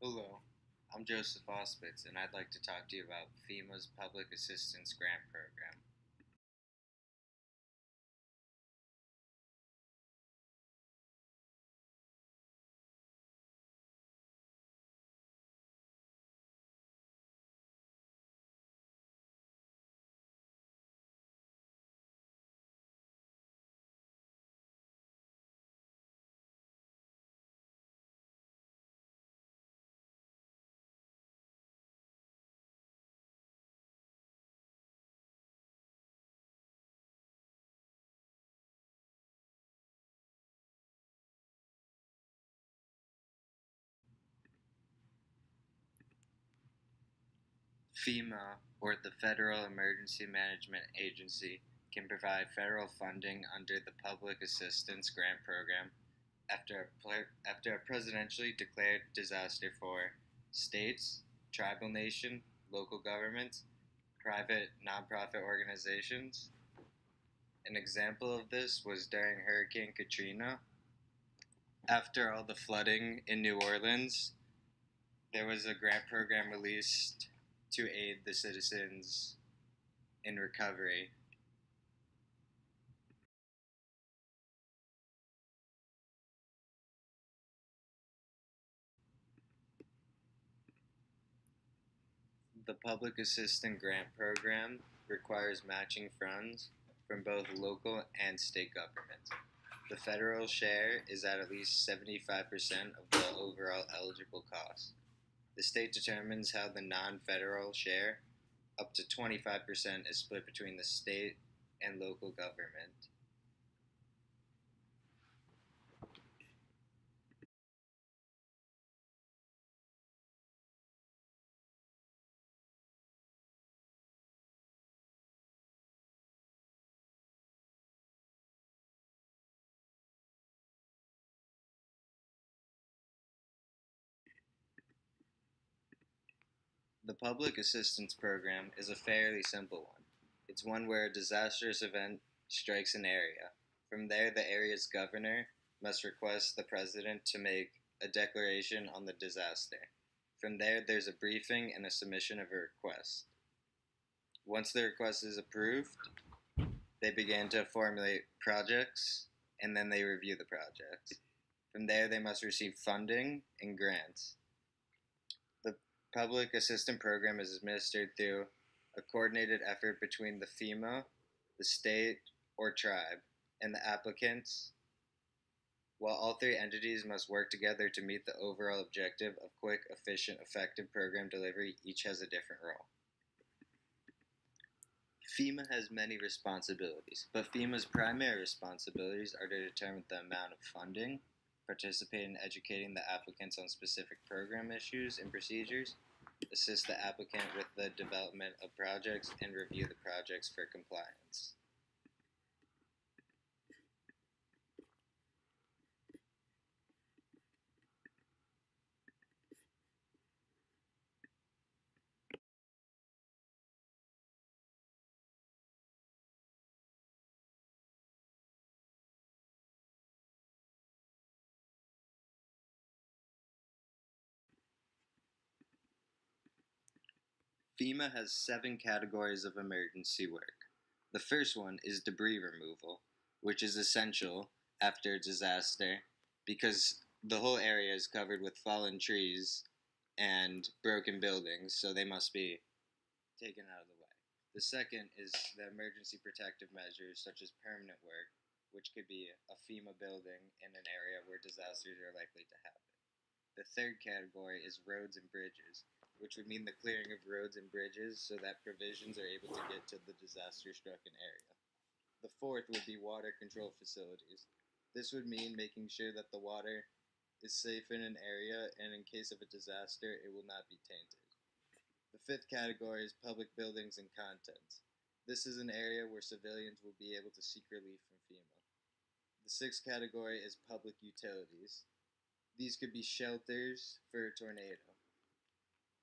Hello, I'm Joseph Auspitz, and I'd like to talk to you about FEMA's Public Assistance Grant Program. FEMA, or the Federal Emergency Management Agency, can provide federal funding under the Public Assistance Grant Program after a presidentially declared disaster for states, tribal nation, local governments, private nonprofit organizations. An example of this was during Hurricane Katrina. After all the flooding in New Orleans, there was a grant program released to aid the citizens in recovery. The Public Assistance Grant Program requires matching funds from both local and state governments. The federal share is at least 75% of the overall eligible cost. The state determines how the non federal share, up to 25%, is split between the state and local government. The Public Assistance Program is a fairly simple one. It's one where a disastrous event strikes an area. From there, the area's governor must request the president to make a declaration on the disaster. From there, there's a briefing and a submission of a request. Once the request is approved, they begin to formulate projects and then they review the projects. From there, they must receive funding and grants. The Public Assistance Program is administered through a coordinated effort between the FEMA, the state or tribe, and the applicants, while all three entities must work together to meet the overall objective of quick, efficient, effective program delivery. Each has a different role. FEMA has many responsibilities, but FEMA's primary responsibilities are to determine the amount of funding, participate in educating the applicants on specific program issues and procedures, assist the applicant with the development of projects, and review the projects for compliance. FEMA has 7 categories of emergency work. The first one is debris removal, which is essential after a disaster because the whole area is covered with fallen trees and broken buildings, so they must be taken out of the way. The second is the emergency protective measures, such as permanent work, which could be a FEMA building in an area where disasters are likely to happen. The third category is roads and bridges, which would mean the clearing of roads and bridges so that provisions are able to get to the disaster stricken area. The fourth would be water control facilities. This would mean making sure that the water is safe in an area and in case of a disaster, it will not be tainted. The fifth category is public buildings and contents. This is an area where civilians will be able to seek relief from FEMA. The sixth category is public utilities. These could be shelters for a tornado.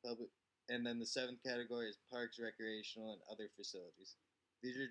Public, and then the seventh category is parks, recreational, and other facilities. These are